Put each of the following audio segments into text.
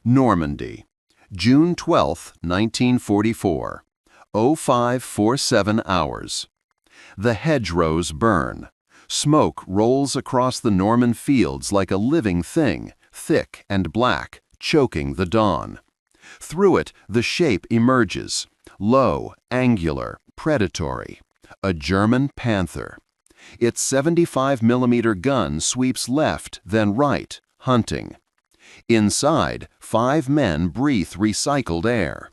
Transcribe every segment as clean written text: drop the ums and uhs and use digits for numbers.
Normandy, June 12, 1944, 0547 hours. The hedgerows burn. Smoke rolls across the Norman fields like a living thing, thick and black, choking the dawn. Through it, the shape emerges, low, angular, predatory. A German panther. Its 75mm gun sweeps left, then right, hunting. Inside, 5 men breathe recycled air.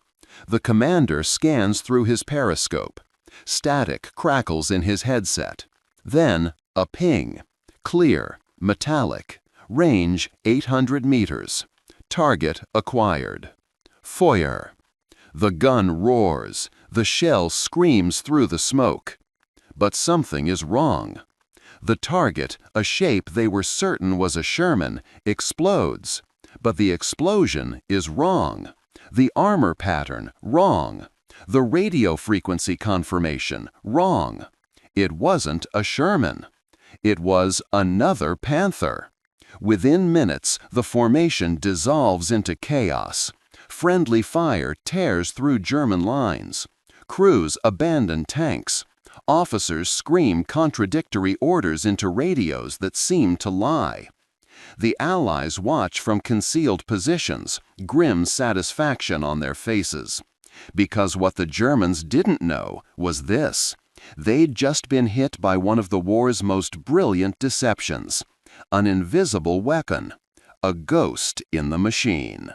The commander scans through his periscope. Static crackles in his headset. Then, a ping. Clear, metallic. Range 800 meters. Target acquired. Feuer. The gun roars. The shell screams through the smoke. But something is wrong. The target, a shape they were certain was a Sherman, explodes. But the explosion is wrong. The armor pattern, wrong. The radio frequency confirmation, wrong. It wasn't a Sherman. It was another Panther. Within minutes, the formation dissolves into chaos. Friendly fire tears through German lines. Crews abandon tanks. Officers scream contradictory orders into radios that seem to lie. The Allies watch from concealed positions, grim satisfaction on their faces. Because what the Germans didn't know was this: they'd just been hit by one of the war's most brilliant deceptions. An invisible weapon. A ghost in the machine.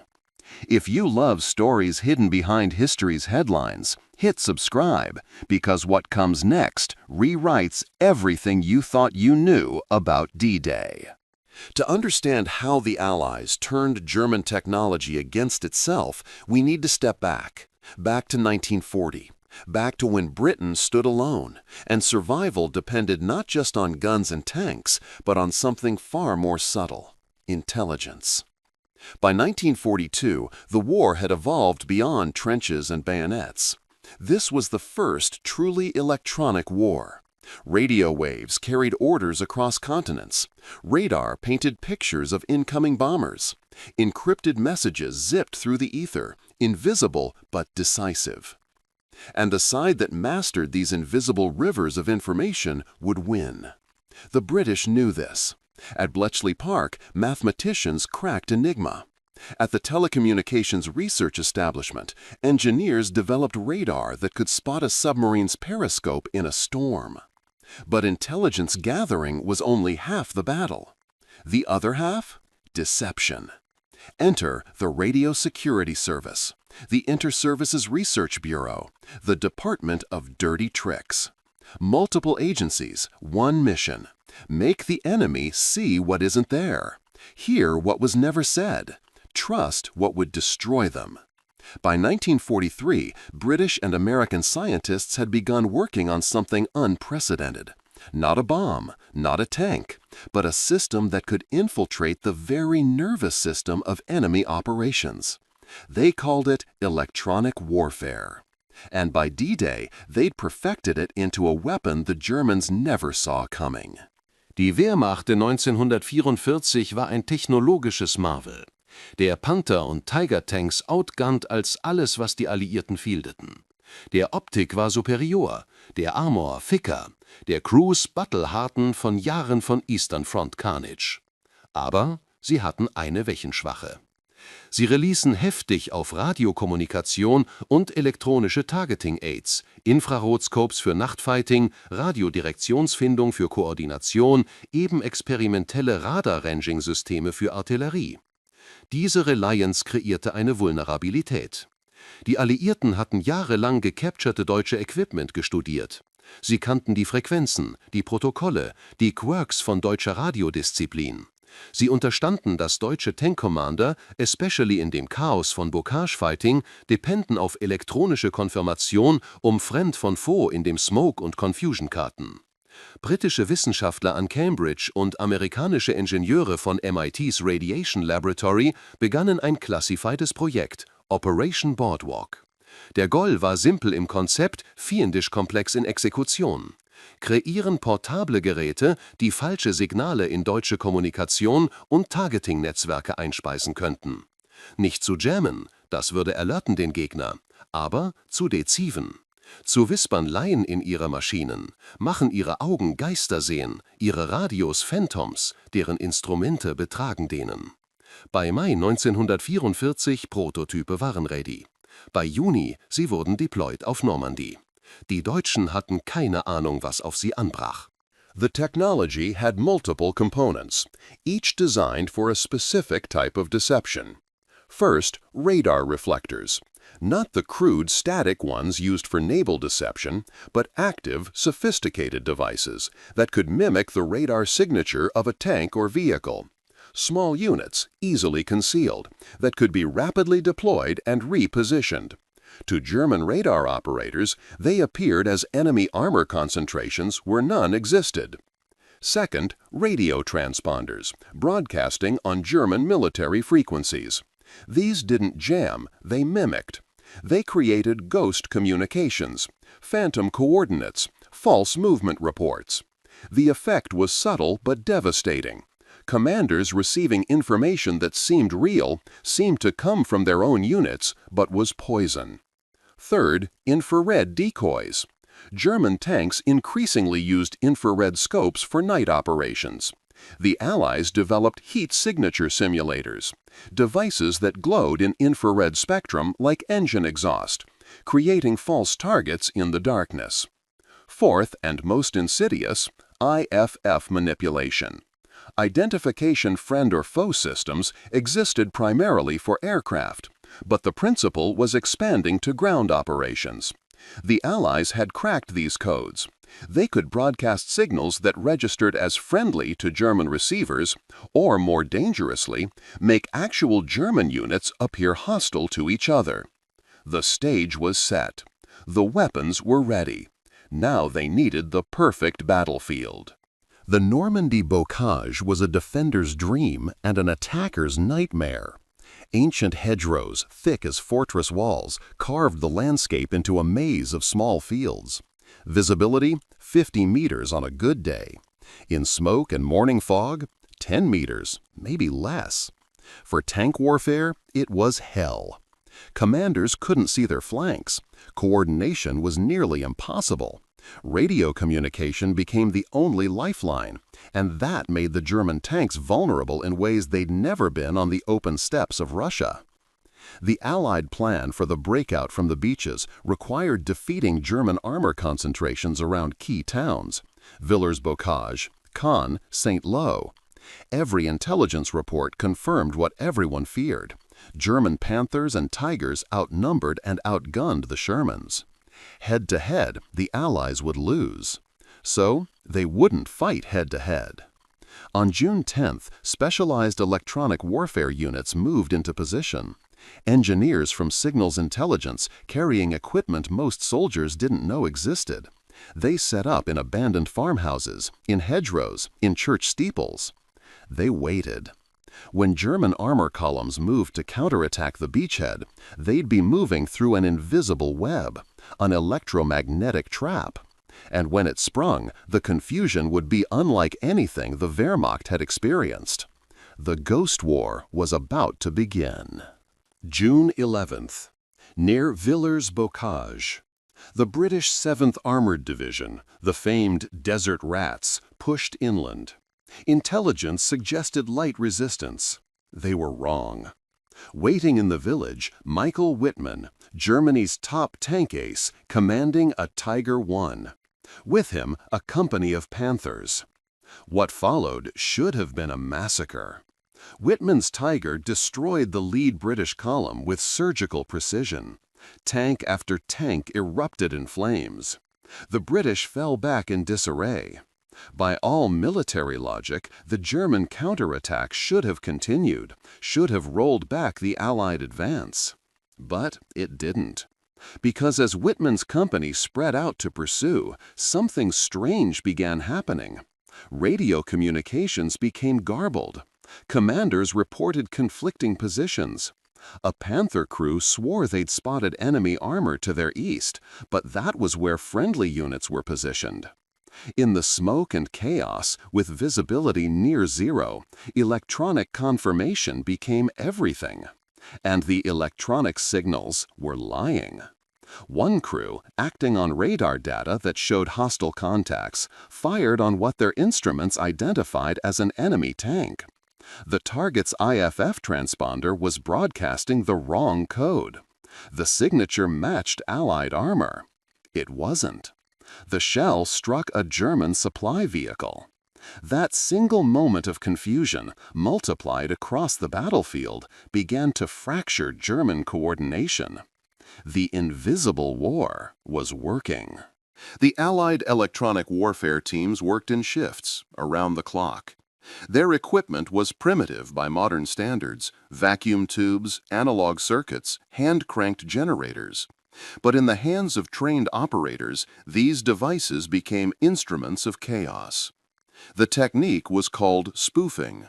If you love stories hidden behind history's headlines, hit subscribe, because what comes next rewrites everything you thought you knew about D-Day. To understand how the Allies turned German technology against itself, we need to step back to 1940, back to when Britain stood alone, and survival depended not just on guns and tanks, but on something far more subtle: intelligence. By 1942, the war had evolved beyond trenches and bayonets. This was the first truly electronic war. Radio waves carried orders across continents. Radar painted pictures of incoming bombers. Encrypted messages zipped through the ether, invisible but decisive. And the side that mastered these invisible rivers of information would win. The British knew this. At Bletchley Park, mathematicians cracked Enigma. At the Telecommunications Research Establishment, engineers developed radar that could spot a submarine's periscope in a storm. But intelligence gathering was only half the battle. The other half? Deception. Enter the Radio Security Service, the Inter-Services Research Bureau, the Department of Dirty Tricks. Multiple agencies, one mission: make the enemy see what isn't there, hear what was never said, trust what would destroy them. By 1943, British and American scientists had begun working on something unprecedented. Not a bomb, not a tank, but a system that could infiltrate the very nervous system of enemy operations. They called it electronic warfare. And by D-Day, they'd perfected it into a weapon the Germans never saw coming. Die Wehrmacht in 1944 war ein technologisches Marvel. Der Panther- und Tiger-Tanks outgunned als alles, was die Alliierten fieldeten. Der Optik war superior, der Armor ficker, der Crews battle-harten von Jahren von Eastern Front Carnage. Aber sie hatten eine Wechenschwache. Sie releasen heftig auf Radiokommunikation und elektronische Targeting-Aids, Infrarotscopes für Nachtfighting, Radiodirektionsfindung für Koordination, eben experimentelle Radar-Ranging-Systeme für Artillerie. Diese Reliance kreierte eine Vulnerabilität. Die Alliierten hatten jahrelang gecapturte deutsche Equipment gestudiert. Sie kannten die Frequenzen, die Protokolle, die Quirks von deutscher Radiodisziplin. Sie unterstanden, dass deutsche Tank-Commander, especially in dem Chaos von Bocage-Fighting, dependen auf elektronische Konfirmation fremd von Faux in dem Smoke- und Confusion-Karten. Britische Wissenschaftler an Cambridge und amerikanische Ingenieure von MIT's Radiation Laboratory begannen ein klassifiertes Projekt, Operation Boardwalk. Der Goal war simpel im Konzept, fiendisch komplex in Exekution. Kreieren portable Geräte, die falsche Signale in deutsche Kommunikation und Targeting-Netzwerke einspeisen könnten. Nicht zu jammen, das würde alerten den Gegner, aber zu deziven. Zu wispern Laien in ihre Maschinen, machen ihre Augen Geister sehen, ihre Radios Phantoms, deren Instrumente betragen denen. Bei Mai 1944 Prototype waren ready. Bei Juni, sie wurden deployed auf Normandie. Die Deutschen hatten keine Ahnung, was auf sie anbrach. The technology had multiple components, each designed for a specific type of deception. First, radar reflectors. Not the crude static ones used for naval deception, but active, sophisticated devices that could mimic the radar signature of a tank or vehicle. Small units, easily concealed, that could be rapidly deployed and repositioned. To German radar operators, they appeared as enemy armor concentrations where none existed. Second, radio transponders, broadcasting on German military frequencies. These didn't jam, they mimicked. They created ghost communications, phantom coordinates, false movement reports. The effect was subtle but devastating. Commanders receiving information that seemed real seemed to come from their own units, but was poison. Third, infrared decoys. German tanks increasingly used infrared scopes for night operations. The Allies developed heat signature simulators, devices that glowed in infrared spectrum like engine exhaust, creating false targets in the darkness. Fourth, and most insidious, IFF manipulation. Identification friend or foe systems existed primarily for aircraft, but the principle was expanding to ground operations. The Allies had cracked these codes. They could broadcast signals that registered as friendly to German receivers, or more dangerously, make actual German units appear hostile to each other. The stage was set. The weapons were ready. Now they needed the perfect battlefield. The Normandy-Bocage was a defender's dream and an attacker's nightmare. Ancient hedgerows, thick as fortress walls, carved the landscape into a maze of small fields. Visibility, 50 meters on a good day. In smoke and morning fog, 10 meters, maybe less. For tank warfare, it was hell. Commanders couldn't see their flanks. Coordination was nearly impossible. Radio communication became the only lifeline, and that made the German tanks vulnerable in ways they'd never been on the open steppes of Russia. The Allied plan for the breakout from the beaches required defeating German armor concentrations around key towns: Villers-Bocage, Caen, Saint-Lô. Every intelligence report confirmed what everyone feared. German Panthers and Tigers outnumbered and outgunned the Shermans. Head-to-head, the Allies would lose. So, they wouldn't fight head-to-head. On June 10th, specialized electronic warfare units moved into position. Engineers from Signals Intelligence carrying equipment most soldiers didn't know existed. They set up in abandoned farmhouses, in hedgerows, in church steeples. They waited. When German armor columns moved to counterattack the beachhead, they'd be moving through an invisible web, an electromagnetic trap. And when it sprung, the confusion would be unlike anything the Wehrmacht had experienced. The Ghost War was about to begin. June 11th. Near Villers-Bocage. The British 7th Armored Division, the famed Desert Rats, pushed inland. Intelligence suggested light resistance. They were wrong. Waiting in the village, Michael Wittmann, Germany's top tank ace, commanding a Tiger I. With him, a company of Panthers. What followed should have been a massacre. Wittmann's Tiger destroyed the lead British column with surgical precision. Tank after tank erupted in flames. The British fell back in disarray. By all military logic, the German counterattack should have continued, should have rolled back the Allied advance. But it didn't. Because as Wittmann's company spread out to pursue, something strange began happening. Radio communications became garbled. Commanders reported conflicting positions. A Panther crew swore they'd spotted enemy armor to their east, but that was where friendly units were positioned. In the smoke and chaos, with visibility near zero, electronic confirmation became everything. And the electronic signals were lying. One crew, acting on radar data that showed hostile contacts, fired on what their instruments identified as an enemy tank. The target's IFF transponder was broadcasting the wrong code. The signature matched Allied armor. It wasn't. The shell struck a German supply vehicle. That single moment of confusion, multiplied across the battlefield, began to fracture German coordination. The invisible war was working. The Allied electronic warfare teams worked in shifts, around the clock. Their equipment was primitive by modern standards: vacuum tubes, analog circuits, hand-cranked generators. But in the hands of trained operators, these devices became instruments of chaos. The technique was called spoofing.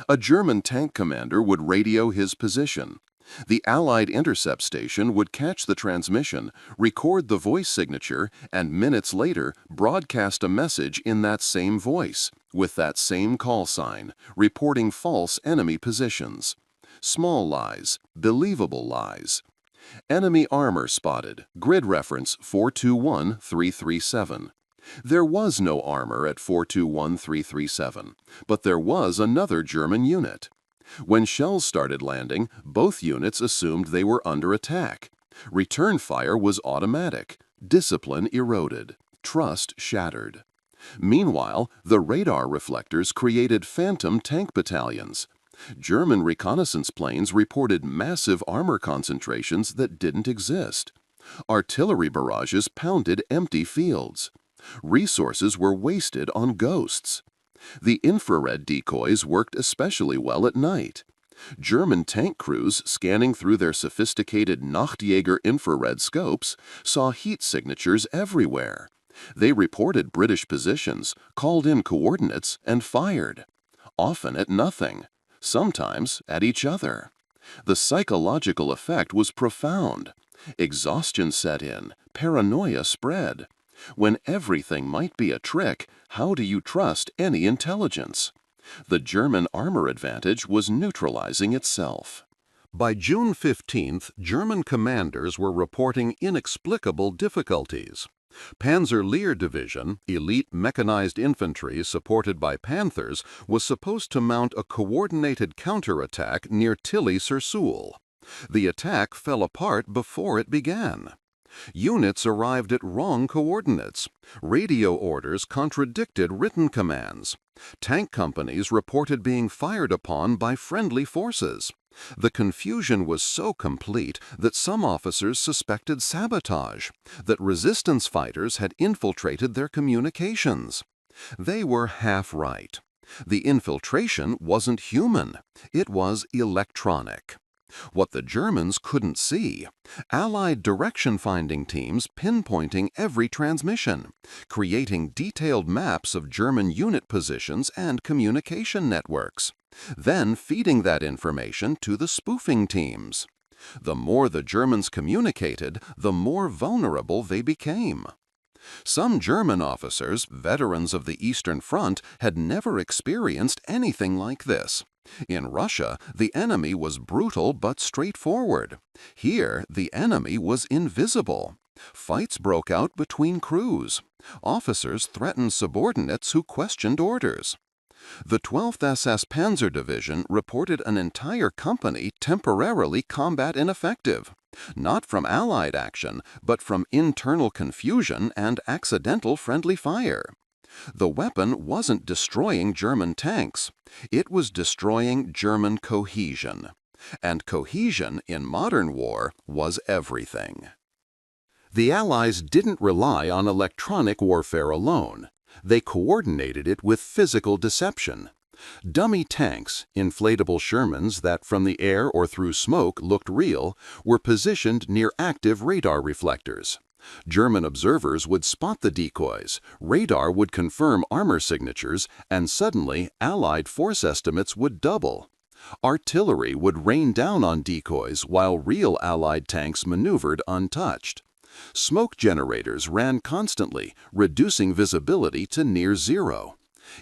A German tank commander would radio his position. The Allied intercept station would catch the transmission, record the voice signature, and minutes later broadcast a message in that same voice, with that same call sign, reporting false enemy positions. Small lies, believable lies. Enemy armor spotted, grid reference 421337. There was no armor at 421337, but there was another German unit. When shells started landing, both units assumed they were under attack. Return fire was automatic. Discipline eroded. Trust shattered. Meanwhile, the radar reflectors created phantom tank battalions. German reconnaissance planes reported massive armor concentrations that didn't exist. Artillery barrages pounded empty fields. Resources were wasted on ghosts. The infrared decoys worked especially well at night. German tank crews, scanning through their sophisticated Nachtjäger infrared scopes, saw heat signatures everywhere. They reported British positions, called in coordinates, and fired. Often at nothing, sometimes at each other. The psychological effect was profound. Exhaustion set in, paranoia spread. When everything might be a trick, how do you trust any intelligence? The German armor advantage was neutralizing itself. By June 15th, German commanders were reporting inexplicable difficulties. Panzer Lehr Division, elite mechanized infantry supported by Panthers, was supposed to mount a coordinated counterattack near Tilly-sur-Seulles. The attack fell apart before it began. Units arrived at wrong coordinates. Radio orders contradicted written commands. Tank companies reported being fired upon by friendly forces. The confusion was so complete that some officers suspected sabotage, that resistance fighters had infiltrated their communications. They were half right. The infiltration wasn't human. It was electronic. What the Germans couldn't see: Allied direction-finding teams pinpointing every transmission, creating detailed maps of German unit positions and communication networks, then feeding that information to the spoofing teams. The more the Germans communicated, the more vulnerable they became. Some German officers, veterans of the Eastern Front, had never experienced anything like this. In Russia, the enemy was brutal but straightforward. Here, the enemy was invisible. Fights broke out between crews. Officers threatened subordinates who questioned orders. The 12th SS Panzer Division reported an entire company temporarily combat ineffective, not from Allied action, but from internal confusion and accidental friendly fire. The weapon wasn't destroying German tanks. It was destroying German cohesion. And cohesion in modern war was everything. The Allies didn't rely on electronic warfare alone. They coordinated it with physical deception. Dummy tanks, inflatable Shermans that from the air or through smoke looked real, were positioned near active radar reflectors. German observers would spot the decoys, radar would confirm armor signatures, and suddenly Allied force estimates would double. Artillery would rain down on decoys while real Allied tanks maneuvered untouched. Smoke generators ran constantly, reducing visibility to near zero.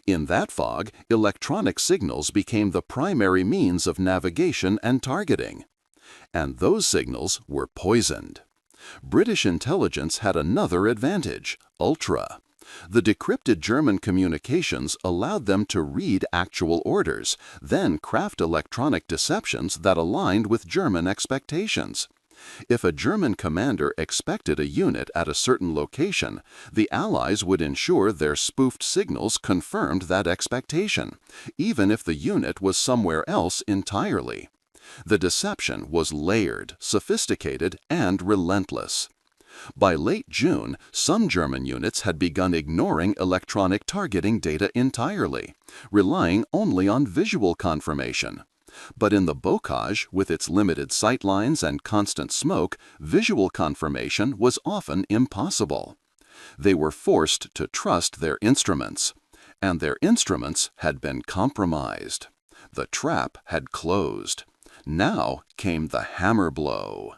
In that fog, electronic signals became the primary means of navigation and targeting. And those signals were poisoned. British intelligence had another advantage, ultra. The decrypted German communications allowed them to read actual orders, then craft electronic deceptions that aligned with German expectations. If a German commander expected a unit at a certain location, the Allies would ensure their spoofed signals confirmed that expectation, even if the unit was somewhere else entirely. The deception was layered, sophisticated, and relentless. By late June, some German units had begun ignoring electronic targeting data entirely, relying only on visual confirmation. But in the Bocage, with its limited sightlines and constant smoke, visual confirmation was often impossible. They were forced to trust their instruments, and their instruments had been compromised. The trap had closed. Now came the hammer blow.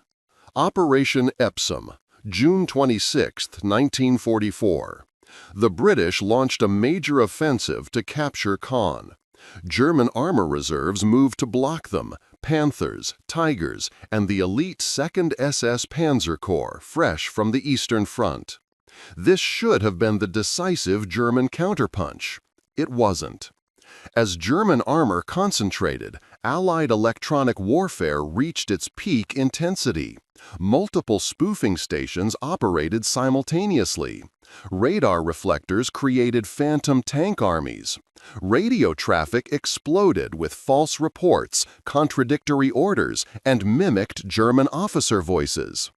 Operation Epsom, June 26, 1944. The British launched a major offensive to capture Caen. German armor reserves moved to block them, Panthers, Tigers, and the elite 2nd SS Panzer Corps, fresh from the Eastern Front. This should have been the decisive German counterpunch. It wasn't. As German armor concentrated, Allied electronic warfare reached its peak intensity. Multiple spoofing stations operated simultaneously. Radar reflectors created phantom tank armies. Radio traffic exploded with false reports, contradictory orders, and mimicked German officer voices.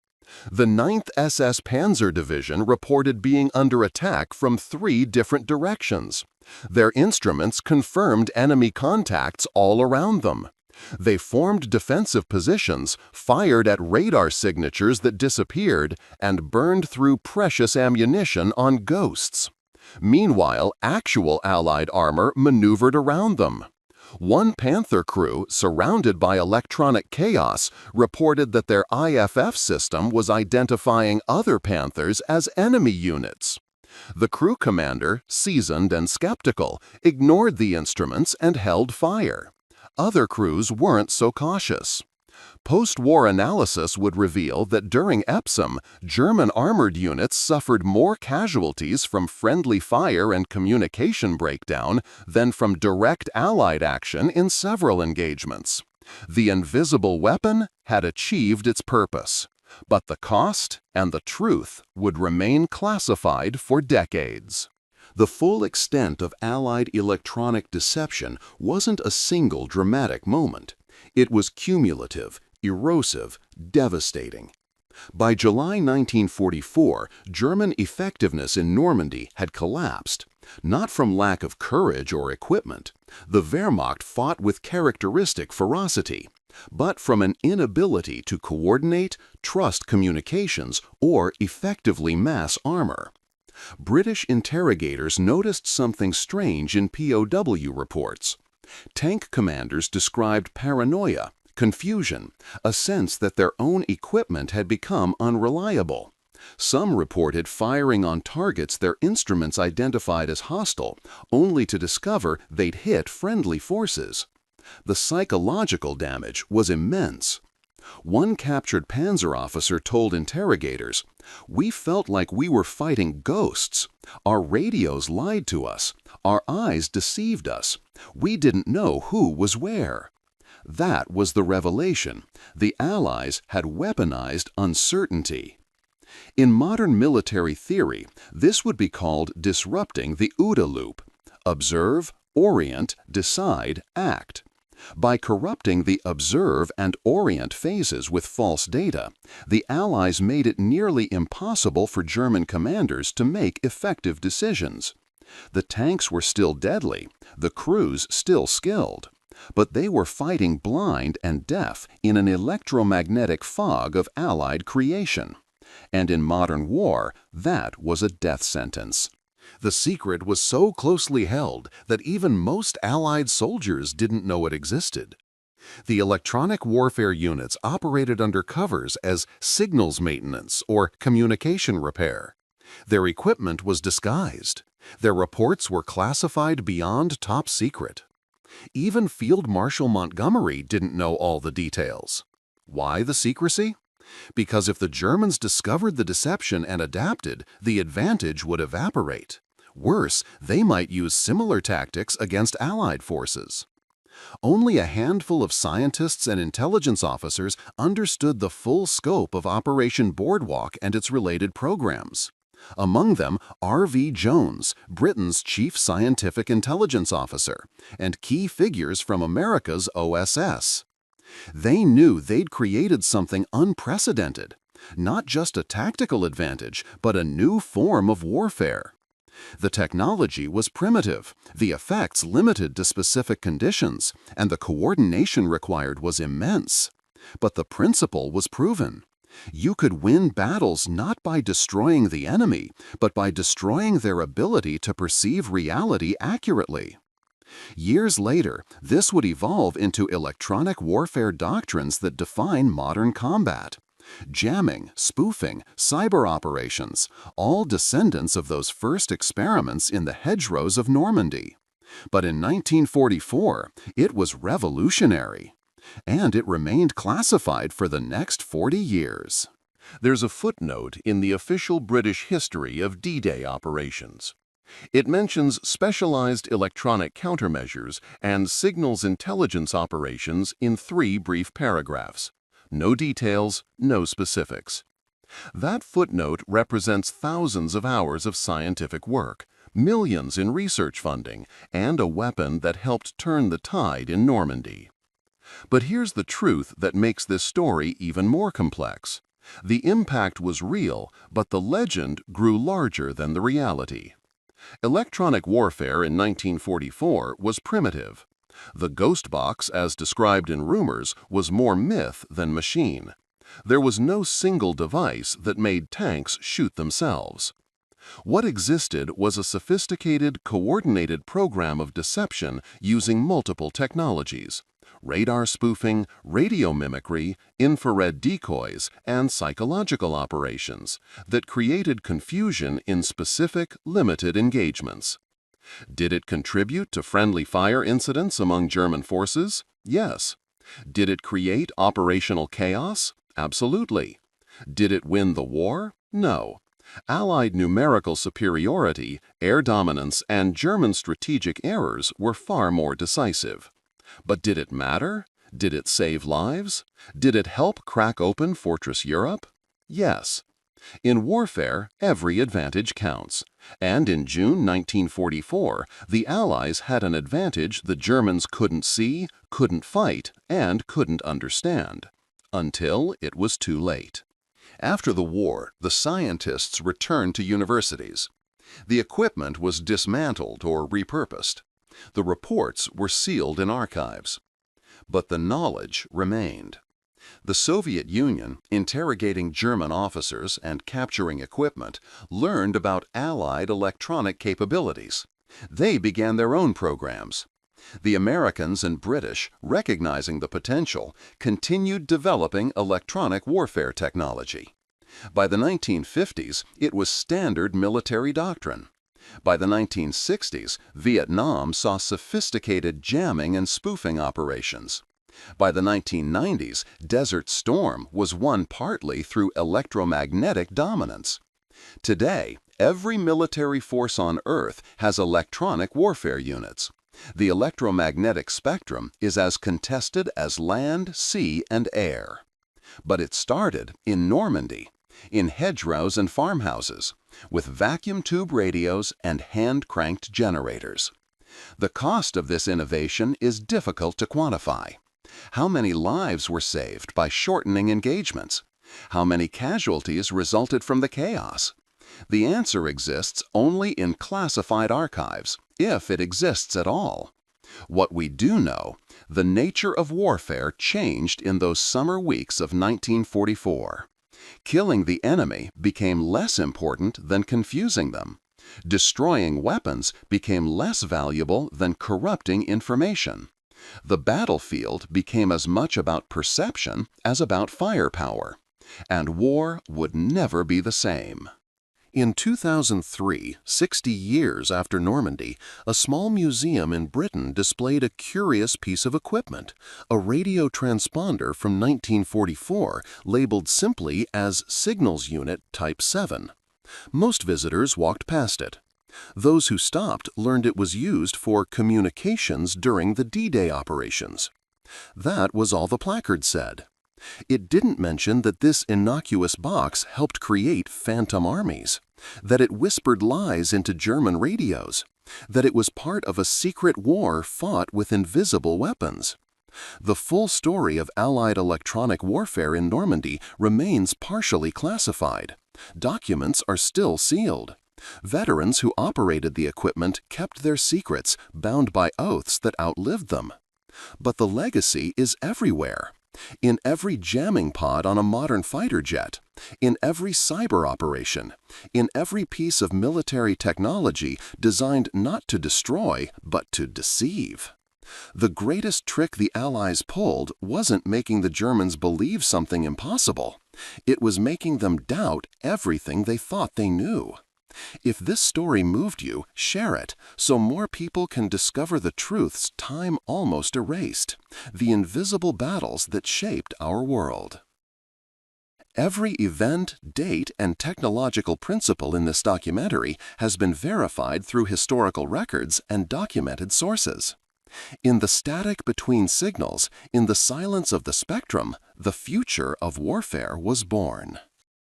The 9th SS Panzer Division reported being under attack from 3 different directions. Their instruments confirmed enemy contacts all around them. They formed defensive positions, fired at radar signatures that disappeared, and burned through precious ammunition on ghosts. Meanwhile, actual Allied armor maneuvered around them. One Panther crew, surrounded by electronic chaos, reported that their IFF system was identifying other Panthers as enemy units. The crew commander, seasoned and skeptical, ignored the instruments and held fire. Other crews weren't so cautious. Post-war analysis would reveal that during Epsom, German armored units suffered more casualties from friendly fire and communication breakdown than from direct Allied action in several engagements. The invisible weapon had achieved its purpose, but the cost and the truth would remain classified for decades. The full extent of Allied electronic deception wasn't a single dramatic moment. It was cumulative, erosive, devastating. By July 1944, German effectiveness in Normandy had collapsed, not from lack of courage or equipment. The Wehrmacht fought with characteristic ferocity, but from an inability to coordinate, trust communications, or effectively mass armor. British interrogators noticed something strange in POW reports. Tank commanders described paranoia, confusion, a sense that their own equipment had become unreliable. Some reported firing on targets their instruments identified as hostile, only to discover they'd hit friendly forces. The psychological damage was immense. One captured panzer officer told interrogators, "We felt like we were fighting ghosts. Our radios lied to us. Our eyes deceived us. We didn't know who was where." That was the revelation. The Allies had weaponized uncertainty. In modern military theory, this would be called disrupting the OODA loop: observe, orient, decide, act. By corrupting the observe and orient phases with false data, the Allies made it nearly impossible for German commanders to make effective decisions. The tanks were still deadly, the crews still skilled, but they were fighting blind and deaf in an electromagnetic fog of Allied creation. And in modern war, that was a death sentence. The secret was so closely held that even most Allied soldiers didn't know it existed. The electronic warfare units operated under covers as signals maintenance or communication repair. Their equipment was disguised. Their reports were classified beyond top secret. Even Field Marshal Montgomery didn't know all the details. Why the secrecy? Because if the Germans discovered the deception and adapted, the advantage would evaporate. Worse, they might use similar tactics against Allied forces. Only a handful of scientists and intelligence officers understood the full scope of Operation Boardwalk and its related programs. Among them, R.V. Jones, Britain's chief scientific intelligence officer, and key figures from America's OSS. They knew they'd created something unprecedented, not just a tactical advantage, but a new form of warfare. The technology was primitive, the effects limited to specific conditions, and the coordination required was immense. But the principle was proven. You could win battles not by destroying the enemy, but by destroying their ability to perceive reality accurately. Years later, this would evolve into electronic warfare doctrines that define modern combat. Jamming, spoofing, cyber operations, all descendants of those first experiments in the hedgerows of Normandy. But in 1944, it was revolutionary. And it remained classified for the next 40 years. There's a footnote in the official British history of D-Day operations. It mentions specialized electronic countermeasures and signals intelligence operations in 3 brief paragraphs. No details, no specifics. That footnote represents thousands of hours of scientific work, millions in research funding, and a weapon that helped turn the tide in Normandy. But here's the truth that makes this story even more complex. The impact was real, but the legend grew larger than the reality. Electronic warfare in 1944 was primitive. The ghost box, as described in rumors, was more myth than machine. There was no single device that made tanks shoot themselves. What existed was a sophisticated, coordinated program of deception using multiple technologies: radar spoofing, radio mimicry, infrared decoys, and psychological operations that created confusion in specific, limited engagements. Did it contribute to friendly fire incidents among German forces? Yes. Did it create operational chaos? Absolutely. Did it win the war? No. Allied numerical superiority, air dominance, and German strategic errors were far more decisive. But did it matter? Did it save lives? Did it help crack open Fortress Europe? Yes. In warfare, every advantage counts. And in June 1944, the Allies had an advantage the Germans couldn't see, couldn't fight, and couldn't understand. Until it was too late. After the war, the scientists returned to universities. The equipment was dismantled or repurposed. The reports were sealed in archives. But the knowledge remained. The Soviet Union, interrogating German officers and capturing equipment, learned about Allied electronic capabilities. They began their own programs. The Americans and British, recognizing the potential, continued developing electronic warfare technology. By the 1950s, it was standard military doctrine. By the 1960s, Vietnam saw sophisticated jamming and spoofing operations. By the 1990s, Desert Storm was won partly through electromagnetic dominance. Today, every military force on Earth has electronic warfare units. The electromagnetic spectrum is as contested as land, sea, and air. But it started in Normandy, in hedgerows and farmhouses, with vacuum tube radios and hand-cranked generators. The cost of this innovation is difficult to quantify. How many lives were saved by shortening engagements? How many casualties resulted from the chaos? The answer exists only in classified archives, if it exists at all. What we do know, the nature of warfare changed in those summer weeks of 1944. Killing the enemy became less important than confusing them. Destroying weapons became less valuable than corrupting information. The battlefield became as much about perception as about firepower. And war would never be the same. In 2003, 60 years after Normandy, a small museum in Britain displayed a curious piece of equipment, a radio transponder from 1944 labeled simply as Signals Unit Type 7. Most visitors walked past it. Those who stopped learned it was used for communications during the D-Day operations. That was all the placard said. It didn't mention that this innocuous box helped create phantom armies, that it whispered lies into German radios, that it was part of a secret war fought with invisible weapons. The full story of Allied electronic warfare in Normandy remains partially classified. Documents are still sealed. Veterans who operated the equipment kept their secrets, bound by oaths that outlived them. But the legacy is everywhere. In every jamming pod on a modern fighter jet, in every cyber operation, in every piece of military technology designed not to destroy, but to deceive. The greatest trick the Allies pulled wasn't making the Germans believe something impossible. It was making them doubt everything they thought they knew. If this story moved you, share it, so more people can discover the truths time almost erased, the invisible battles that shaped our world. Every event, date, and technological principle in this documentary has been verified through historical records and documented sources. In the static between signals, in the silence of the spectrum, the future of warfare was born.